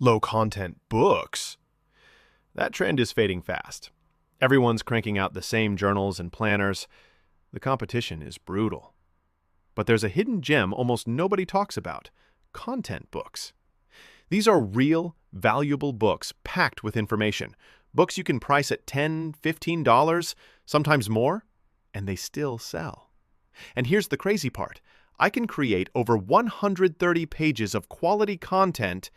Low-content books? That trend is fading fast. Everyone's cranking out the same journals and planners. The competition is brutal. But there's a hidden gem almost nobody talks about: content books. These are real, valuable books packed with information. Books you can price at $10, $15, sometimes more, and they still sell. And here's the crazy part. I can create over 130 pages of quality content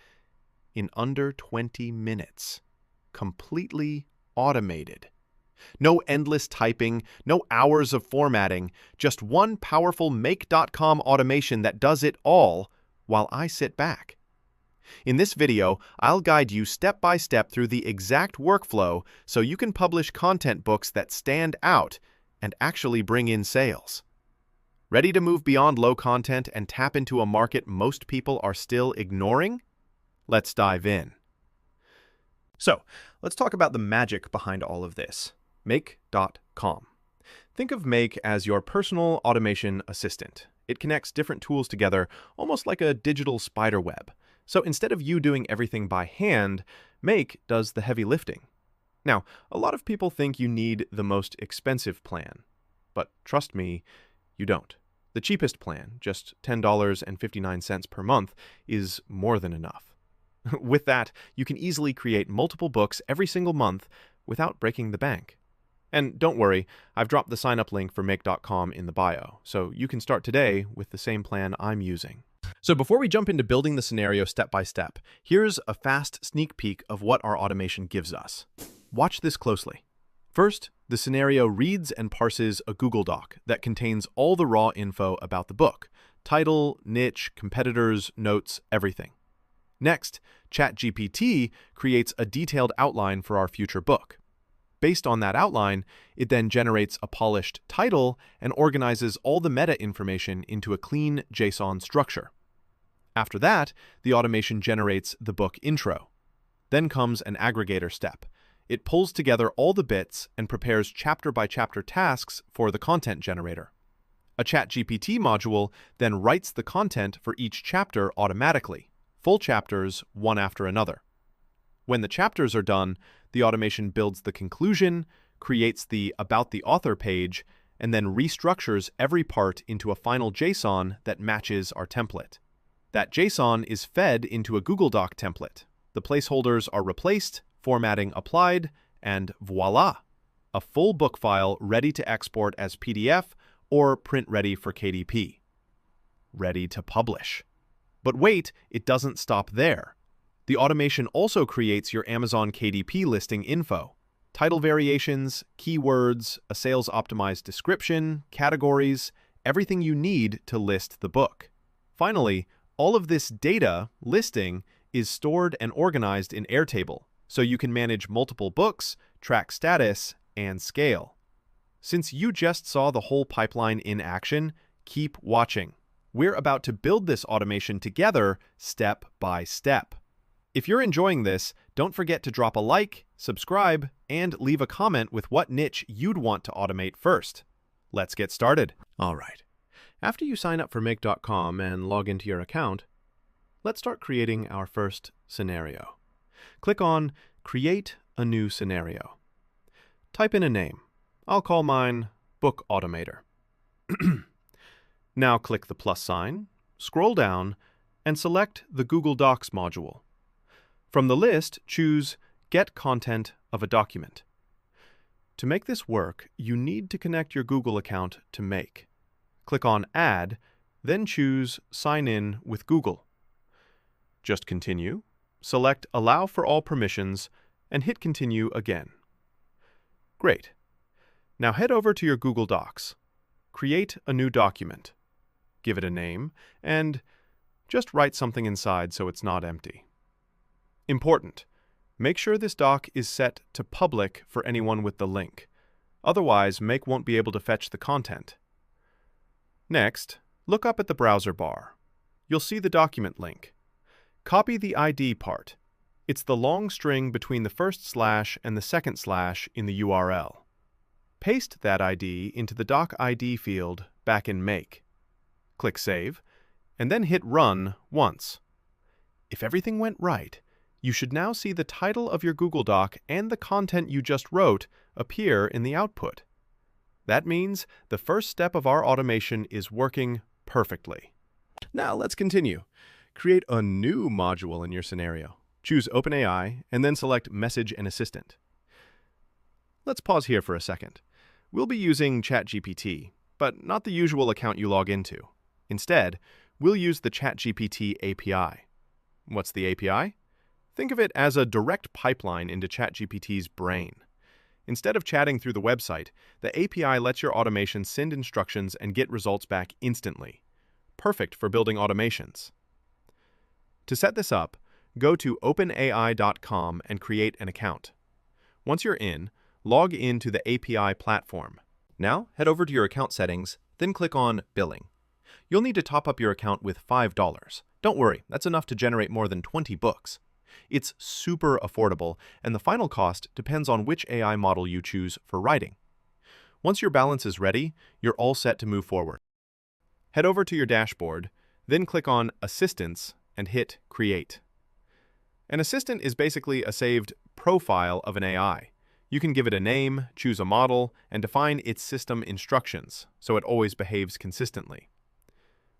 in under 20 minutes. Completely automated. No endless typing, no hours of formatting, just one powerful make.com automation that does it all while I sit back. In this video, I'll guide you step by step through the exact workflow so you can publish content books that stand out and actually bring in sales. Ready to move beyond low content and tap into a market most people are still ignoring? Let's dive in. So, let's talk about the magic behind all of this. Make.com. Think of Make as your personal automation assistant. It connects different tools together, almost like a digital spider web. So instead of you doing everything by hand, Make does the heavy lifting. Now, a lot of people think you need the most expensive plan. But trust me, you don't. The cheapest plan, just $10.59 per month, is more than enough. With that, you can easily create multiple books every single month without breaking the bank. And don't worry, I've dropped the sign-up link for Make.com in the bio, so you can start today with the same plan I'm using. So before we jump into building the scenario step by step, here's a fast sneak peek of what our automation gives us. Watch this closely. First, the scenario reads and parses a Google Doc that contains all the raw info about the book: title, niche, competitors, notes, everything. Next, ChatGPT creates a detailed outline for our future book. Based on that outline, it then generates a polished title and organizes all the meta information into a clean JSON structure. After that, the automation generates the book intro. Then comes an aggregator step. It pulls together all the bits and prepares chapter-by-chapter tasks for the content generator. A ChatGPT module then writes the content for each chapter automatically, full chapters one after another. When the chapters are done, the automation builds the conclusion, creates the About the Author page, and then restructures every part into a final JSON that matches our template. That JSON is fed into a Google Doc template. The placeholders are replaced, formatting applied, and voila! A full book file ready to export as PDF or print ready for KDP. Ready to publish. But wait, it doesn't stop there. The automation also creates your Amazon KDP listing info, title variations, keywords, a sales-optimized description, categories, everything you need to list the book. Finally, all of this data, listing, is stored and organized in Airtable, so you can manage multiple books, track status, and scale. Since you just saw the whole pipeline in action, keep watching. We're about to build this automation together, step by step. If you're enjoying this, don't forget to drop a like, subscribe, and leave a comment with what niche you'd want to automate first. Let's get started. All right. After you sign up for Make.com and log into your account, let's start creating our first scenario. Click on Create a New Scenario. Type in a name. I'll call mine Book Automator. Now click the plus sign, scroll down, and select the Google Docs module. From the list, choose Get Content of a Document. To make this work, you need to connect your Google account to Make. Click on Add, then choose Sign in with Google. Just continue, select Allow for all permissions, and hit Continue again. Great. Now head over to your Google Docs. Create a new document. Give it a name, and just write something inside so it's not empty. Important: make sure this doc is set to public for anyone with the link. Otherwise, Make won't be able to fetch the content. Next, look up at the browser bar. You'll see the document link. Copy the ID part. It's the long string between the first slash and the second slash in the URL. Paste that ID into the doc ID field back in Make. Click Save, and then hit Run once. If everything went right, You should now see the title of your Google Doc and the content you just wrote appear in the output. That means the first step of our automation is working perfectly. Now let's continue. Create a new module in your scenario. Choose OpenAI and then select Message and Assistant. Let's pause here for a second. We'll be using ChatGPT, but not the usual account you log into. Instead, we'll use the ChatGPT API. What's the API? Think of it as a direct pipeline into ChatGPT's brain. Instead of chatting through the website, the API lets your automation send instructions and get results back instantly. Perfect for building automations. To set this up, go to openai.com and create an account. Once you're in, log in to the API platform. Now, head over to your account settings, then click on Billing. You'll need to top up your account with $5. Don't worry, that's enough to generate more than 20 books. It's super affordable, and the final cost depends on which AI model you choose for writing. Once your balance is ready, you're all set to move forward. Head over to your dashboard, then click on Assistants and hit Create. An assistant is basically a saved profile of an AI. You can give it a name, choose a model, and define its system instructions, so it always behaves consistently.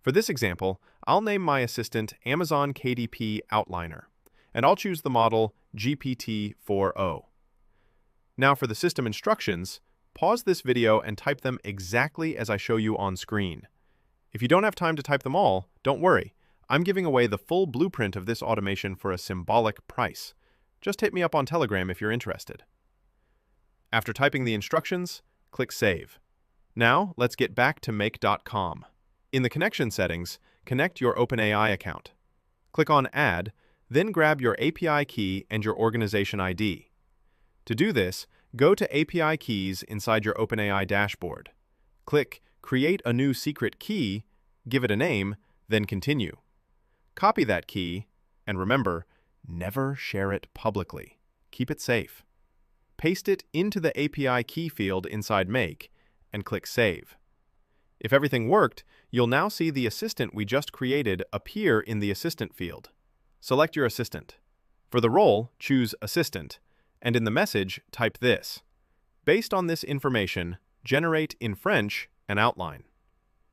For this example, I'll name my assistant Amazon KDP Outliner, and I'll choose the model GPT-4o. Now for the system instructions, pause this video and type them exactly as I show you on screen. If you don't have time to type them all, don't worry. I'm giving away the full blueprint of this automation for a symbolic price. Just hit me up on Telegram if you're interested. After typing the instructions, click Save. Now, let's get back to make.com. In the connection settings, connect your OpenAI account. Click on Add, then grab your API key and your organization ID. To do this, go to API Keys inside your OpenAI dashboard. Click Create a new secret key, give it a name, then Continue. Copy that key, and remember, never share it publicly. Keep it safe. Paste it into the API key field inside Make, and click Save. If everything worked, you'll now see the assistant we just created appear in the Assistant field. Select your assistant. For the role, choose Assistant, and in the message, type this. Based on this information, generate in French an outline.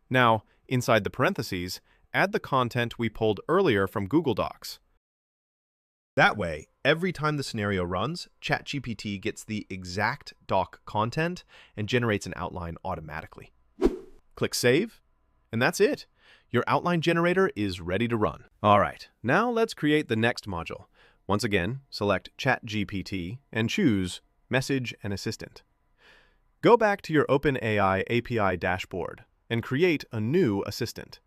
Now, inside the parentheses, add the content we pulled earlier from Google Docs. That way, every time the scenario runs, ChatGPT gets the exact doc content and generates an outline automatically. Click Save, and that's it. Your outline generator is ready to run. All right, now let's create the next module. Once again, select ChatGPT and choose Message and Assistant. Go back to your OpenAI API dashboard and create a new assistant.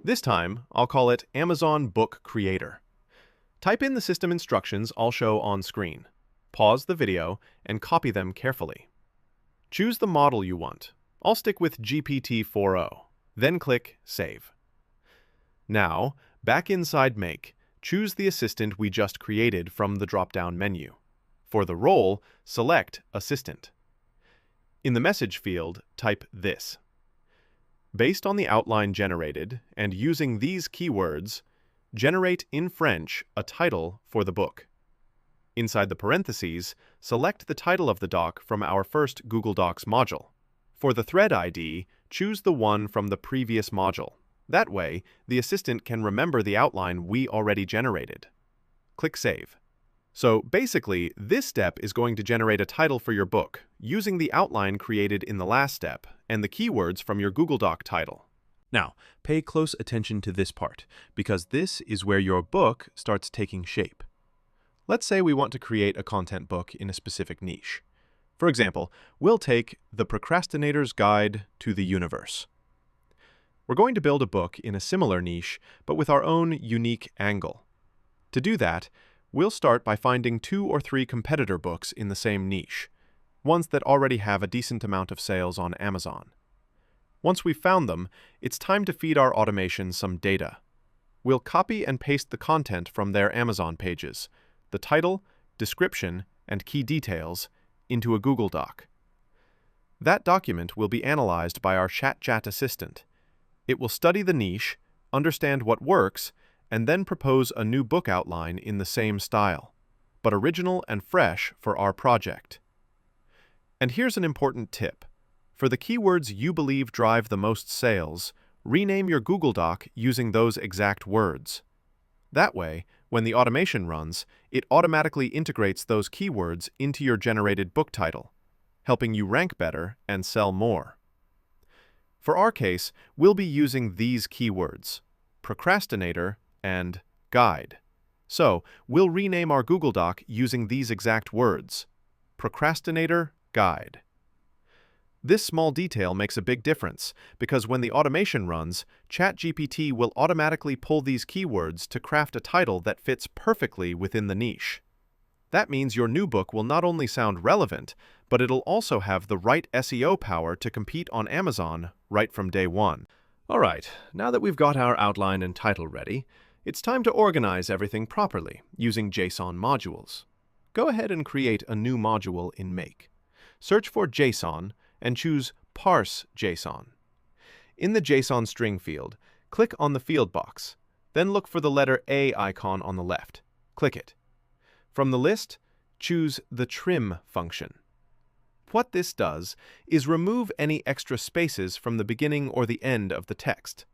This time, I'll call it Amazon Book Creator. Type in the system instructions I'll show on screen. Pause the video and copy them carefully. Choose the model you want. I'll stick with GPT-4o. Then click Save. Now, back inside Make, choose the assistant we just created from the drop-down menu. For the role, select Assistant. In the message field, type this. Based on the outline generated and using these keywords, generate in French a title for the book. Inside the parentheses, select the title of the doc from our first Google Docs module. For the thread ID, choose the one from the previous module. That way, the assistant can remember the outline we already generated. Click Save. So basically, this step is going to generate a title for your book using the outline created in the last step and the keywords from your Google Doc title. Now, pay close attention to this part, because this is where your book starts taking shape. Let's say we want to create a content book in a specific niche. For example, we'll take The Procrastinator's Guide to the Universe. We're going to build a book in a similar niche, but with our own unique angle. To do that, we'll start by finding 2 or 3 competitor books in the same niche, ones that already have a decent amount of sales on Amazon. Once we've found them, it's time to feed our automation some data. We'll copy and paste the content from their Amazon pages, the title, description, and key details, into a Google Doc. That document will be analyzed by our chat assistant. It will study the niche, understand what works, and then propose a new book outline in the same style, but original and fresh for our project. And here's an important tip. For the keywords you believe drive the most sales, rename your Google Doc using those exact words. That way, when the automation runs, it automatically integrates those keywords into your generated book title, helping you rank better and sell more. For our case, we'll be using these keywords: procrastinator and guide. So, we'll rename our Google Doc using these exact words: procrastinator guide. This small detail makes a big difference because when the automation runs, ChatGPT will automatically pull these keywords to craft a title that fits perfectly within the niche. That means your new book will not only sound relevant, but it'll also have the right SEO power to compete on Amazon right from day one. All right, now that we've got our outline and title ready, it's time to organize everything properly using JSON modules. Go ahead and create a new module in Make. Search for JSON and choose Parse JSON. In the JSON string field, click on the field box, then look for the letter A icon on the left. Click it. From the list, choose the trim function. What this does is remove any extra spaces from the beginning or the end of the text.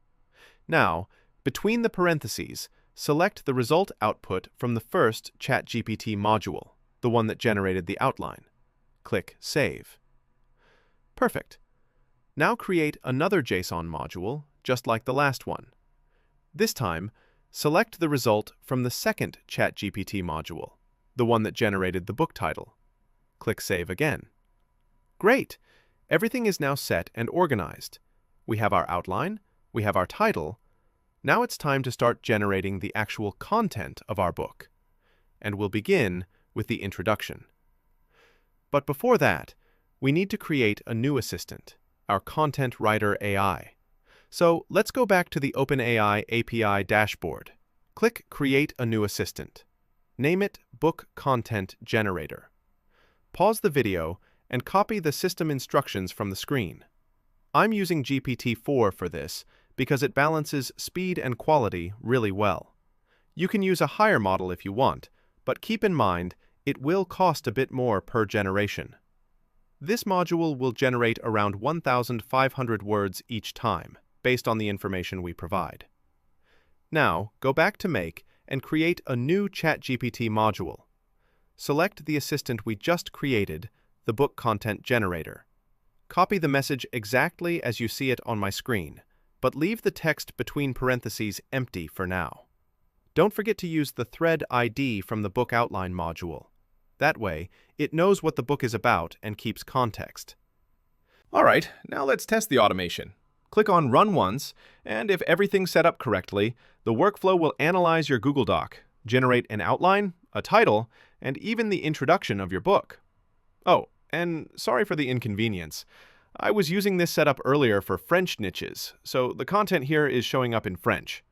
Now, between the parentheses, select the result output from the first ChatGPT module, the one that generated the outline. Click Save. Perfect. Now create another JSON module, just like the last one. This time, select the result from the second ChatGPT module, the one that generated the book title. Click Save again. Great! Everything is now set and organized. We have our outline, we have our title. Now it's time to start generating the actual content of our book. And we'll begin with the introduction. But before that, we need to create a new assistant, our Content Writer AI. So let's go back to the OpenAI API dashboard. Click Create a New Assistant. Name it Book Content Generator. Pause the video and copy the system instructions from the screen. I'm using GPT-4 for this because it balances speed and quality really well. You can use a higher model if you want, but keep in mind it will cost a bit more per generation. This module will generate around 1,500 words each time, based on the information we provide. Now, go back to Make and create a new ChatGPT module. Select the assistant we just created, the Book Content Generator. Copy the message exactly as you see it on my screen, but leave the text between parentheses empty for now. Don't forget to use the thread ID from the Book Outline module. That way, it knows what the book is about and keeps context. All right, now let's test the automation. Click on Run Once, and if everything's set up correctly, the workflow will analyze your Google Doc, generate an outline, a title, and even the introduction of your book. Oh, and sorry for the inconvenience. I was using this setup earlier for French niches, so the content here is showing up in French.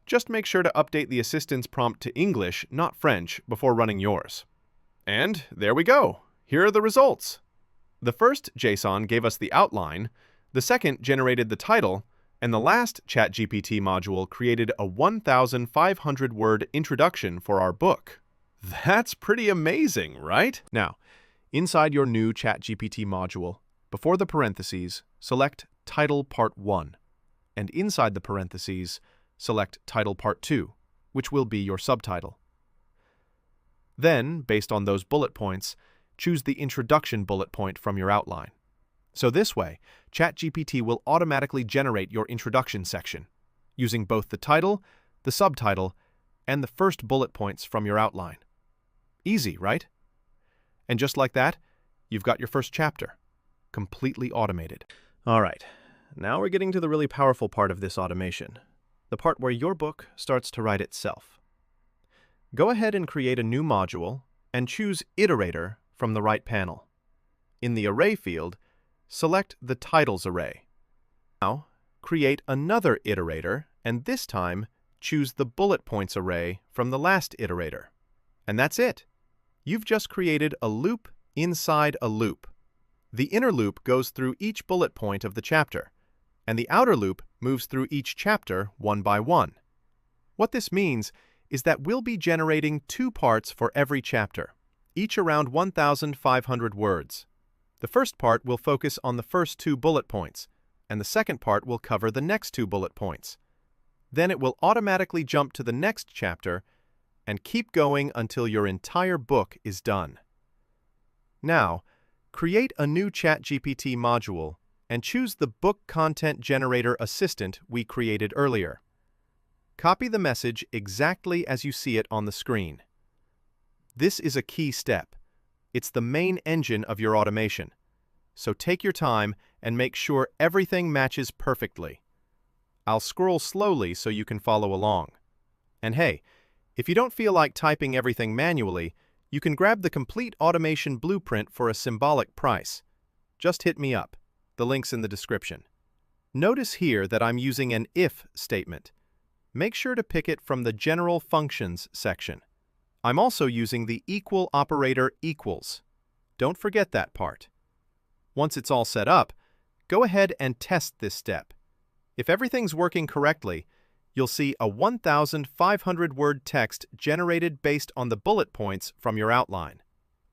Just make sure to update the assistant's prompt to English, not French, before running yours. And there we go. Here are the results. The first JSON gave us the outline, the second generated the title, and the last ChatGPT module created a 1,500-word introduction for our book. That's pretty amazing, right? Now, inside your new ChatGPT module, before the parentheses, select Title Part 1, and inside the parentheses, select Title Part 2, which will be your subtitle. Then, based on those bullet points, choose the introduction bullet point from your outline. So this way, ChatGPT will automatically generate your introduction section, using both the title, the subtitle, and the first bullet points from your outline. Easy, right? And just like that, you've got your first chapter, completely automated. All right, now we're getting to the really powerful part of this automation, the part where your book starts to write itself. Go ahead and create a new module and choose Iterator from the right panel. In the Array field, select the Titles array. Now, create another iterator, and this time, choose the Bullet Points array from the last iterator. And that's it. You've just created a loop inside a loop. The inner loop goes through each bullet point of the chapter, and the outer loop moves through each chapter one by one. What this means is that we'll be generating 2 parts for every chapter, each around 1,500 words. The first part will focus on the first 2 bullet points, and the second part will cover the next 2 bullet points. Then it will automatically jump to the next chapter and keep going until your entire book is done. Now, create a new ChatGPT module and choose the Book Content Generator Assistant we created earlier. Copy the message exactly as you see it on the screen. This is a key step. It's the main engine of your automation. So take your time and make sure everything matches perfectly. I'll scroll slowly so you can follow along. And hey, if you don't feel like typing everything manually, you can grab the complete automation blueprint for a symbolic price. Just hit me up. The link's in the description. Notice here that I'm using an if statement. Make sure to pick it from the General Functions section. I'm also using the equal operator equals. Don't forget that part. Once it's all set up, go ahead and test this step. If everything's working correctly, you'll see a 1,500-word text generated based on the bullet points from your outline.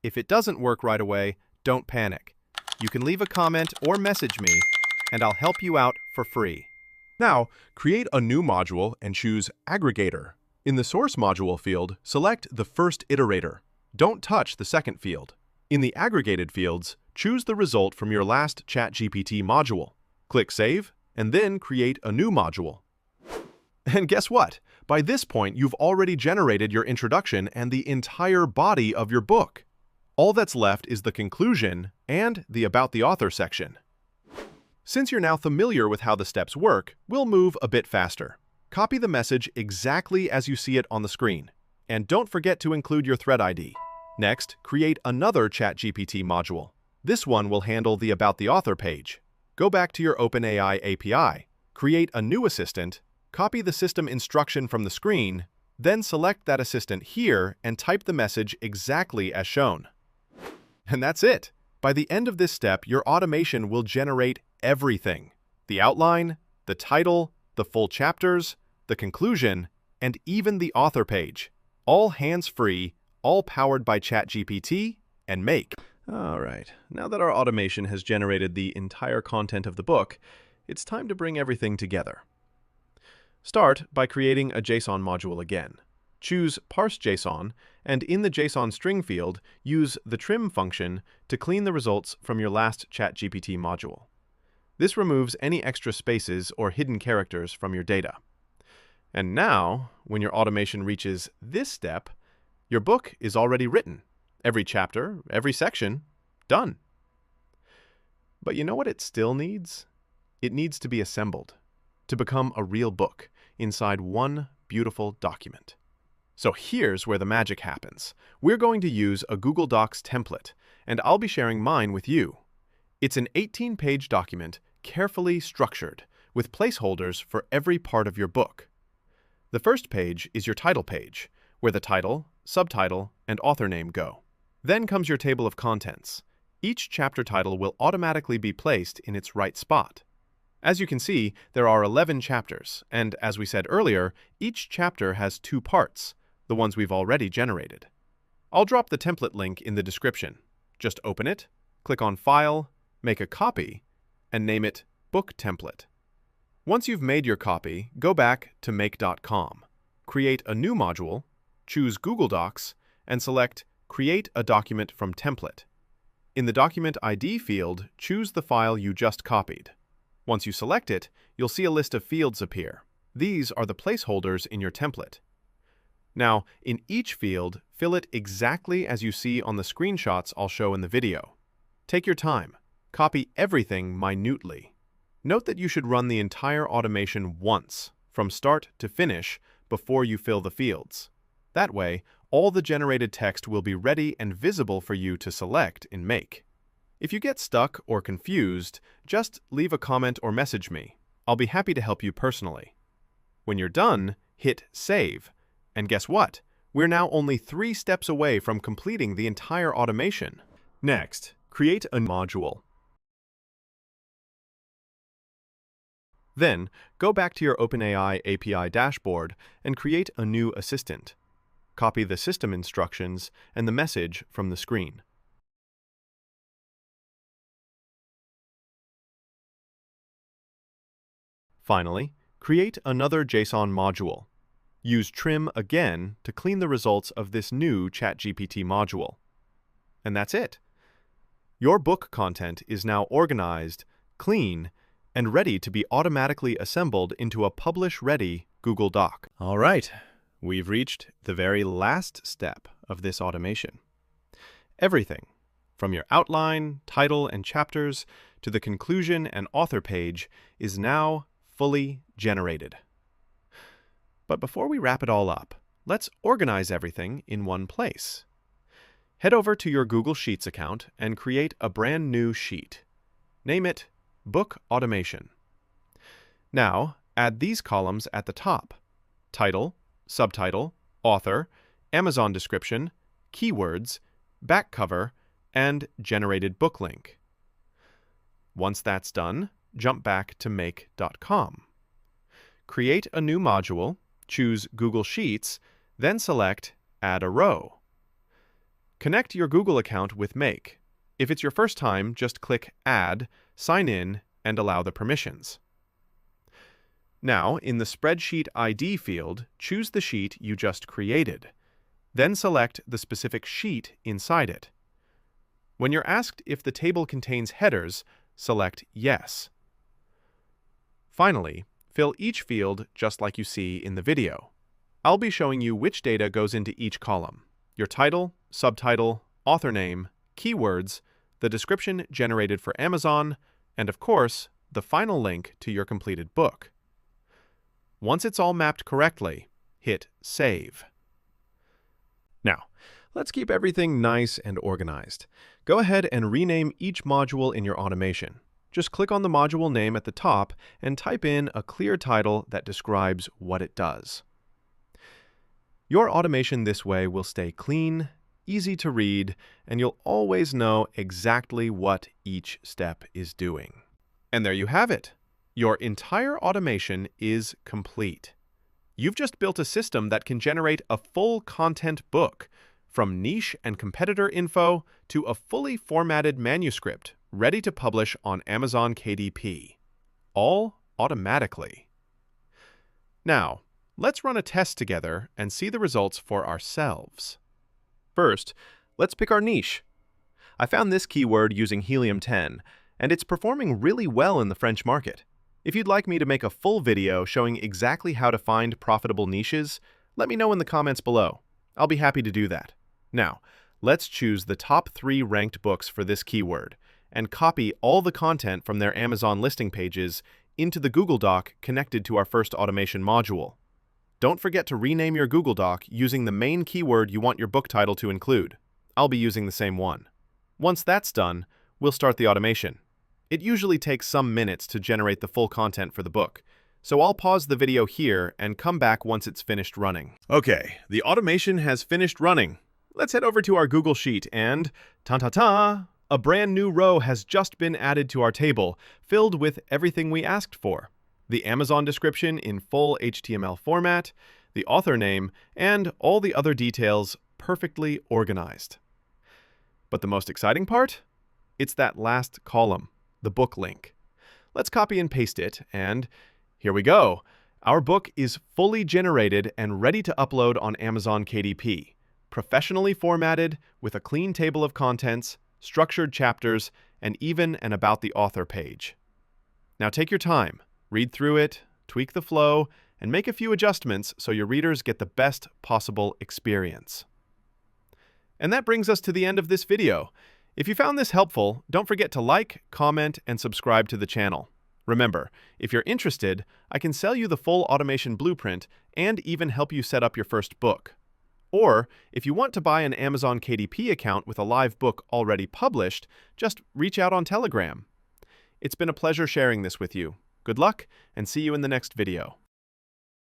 If it doesn't work right away, don't panic. You can leave a comment or message me, and I'll help you out for free. Now, create a new module and choose Aggregator. In the Source Module field, select the first iterator. Don't touch the second field. In the Aggregated fields, choose the result from your last ChatGPT module. Click Save, and then create a new module. And guess what? By this point, you've already generated your introduction and the entire body of your book. All that's left is the conclusion and the About the Author section. Since you're now familiar with how the steps work, we'll move a bit faster. Copy the message exactly as you see it on the screen. And don't forget to include your thread ID. Next, create another ChatGPT module. This one will handle the About the Author page. Go back to your OpenAI API, create a new assistant, copy the system instruction from the screen, then select that assistant here and type the message exactly as shown. And that's it. By the end of this step, your automation will generate everything: the outline, the title, the full chapters, the conclusion, and even the author page. All hands-free, all powered by ChatGPT and Make. All right, now that our automation has generated the entire content of the book, it's time to bring everything together. Start by creating a JSON module again. Choose Parse JSON, and in the JSON string field, use the trim function to clean the results from your last ChatGPT module. This removes any extra spaces or hidden characters from your data. And now, when your automation reaches this step, your book is already written. Every chapter, every section, done. But you know what it still needs? It needs to be assembled to become a real book inside one beautiful document. So here's where the magic happens. We're going to use a Google Docs template, and I'll be sharing mine with you. It's an 18-page document, carefully structured, with placeholders for every part of your book. The first page is your title page, where the title, subtitle, and author name go. Then comes your table of contents. Each chapter title will automatically be placed in its right spot. As you can see, there are 11 chapters, and as we said earlier, each chapter has 2 parts, the ones we've already generated. I'll drop the template link in the description. Just open it, click on File, make a copy, and name it Book Template. Once you've made your copy, go back to make.com. Create a new module, choose Google Docs, and select Create a Document from Template. In the Document ID field, choose the file you just copied. Once you select it, you'll see a list of fields appear. These are the placeholders in your template. Now, in each field, fill it exactly as you see on the screenshots I'll show in the video. Take your time. Copy everything minutely. Note that you should run the entire automation once, from start to finish, before you fill the fields. That way, all the generated text will be ready and visible for you to select in Make. If you get stuck or confused, just leave a comment or message me. I'll be happy to help you personally. When you're done, hit Save. And guess what? We're now only 3 steps away from completing the entire automation. Next, create a module. Then, go back to your OpenAI API dashboard and create a new assistant. Copy the system instructions and the message from the screen. Finally, create another JSON module. Use trim again to clean the results of this new ChatGPT module. And that's it. Your book content is now organized, clean, and ready to be automatically assembled into a publish-ready Google Doc. All right, we've reached the very last step of this automation. Everything, from your outline, title, and chapters to the conclusion and author page, is now fully generated. But before we wrap it all up, let's organize everything in one place. Head over to your Google Sheets account and create a brand new sheet. Name it Book Automation. Now, add these columns at the top: title, subtitle, author, Amazon description, keywords, back cover, and generated book link. Once that's done, jump back to makecom. Create a new module, choose Google Sheets, then select Add a Row. Connect your Google account with Make. If it's your first time, just click Add, sign in, and allow the permissions. Now, in the Spreadsheet ID field, choose the sheet you just created. Then select the specific sheet inside it. When you're asked if the table contains headers, select Yes. Finally, fill each field just like you see in the video. I'll be showing you which data goes into each column: your title, subtitle, author name, keywords, the description generated for Amazon, and of course, the final link to your completed book. Once it's all mapped correctly, hit Save. Now, let's keep everything nice and organized. Go ahead and rename each module in your automation. Just click on the module name at the top and type in a clear title that describes what it does. Your automation this way will stay clean, easy to read, and you'll always know exactly what each step is doing. And there you have it. Your entire automation is complete. You've just built a system that can generate a full content book, from niche and competitor info to a fully formatted manuscript ready to publish on Amazon KDP, all automatically. Now, let's run a test together and see the results for ourselves. First, let's pick our niche. I found this keyword using Helium-10, and it's performing really well in the French market. If you'd like me to make a full video showing exactly how to find profitable niches, let me know in the comments below. I'll be happy to do that. Now, let's choose the top 3 ranked books for this keyword and copy all the content from their Amazon listing pages into the Google Doc connected to our first automation module. Don't forget to rename your Google Doc using the main keyword you want your book title to include. I'll be using the same one. Once that's done, we'll start the automation. It usually takes some minutes to generate the full content for the book, so I'll pause the video here and come back once it's finished running. Okay, the automation has finished running. Let's head over to our Google Sheet and, ta-ta-ta, a brand new row has just been added to our table, filled with everything we asked for: the Amazon description in full HTML format, the author name, and all the other details perfectly organized. But the most exciting part? It's that last column, the book link. Let's copy and paste it, and here we go. Our book is fully generated and ready to upload on Amazon KDP, professionally formatted with a clean table of contents, structured chapters, and even an About the Author page. Now take your time. Read through it, tweak the flow, and make a few adjustments so your readers get the best possible experience. And that brings us to the end of this video. If you found this helpful, don't forget to like, comment, and subscribe to the channel. Remember, if you're interested, I can sell you the full automation blueprint and even help you set up your first book. Or, if you want to buy an Amazon KDP account with a live book already published, just reach out on Telegram. It's been a pleasure sharing this with you. Good luck, and see you in the next video.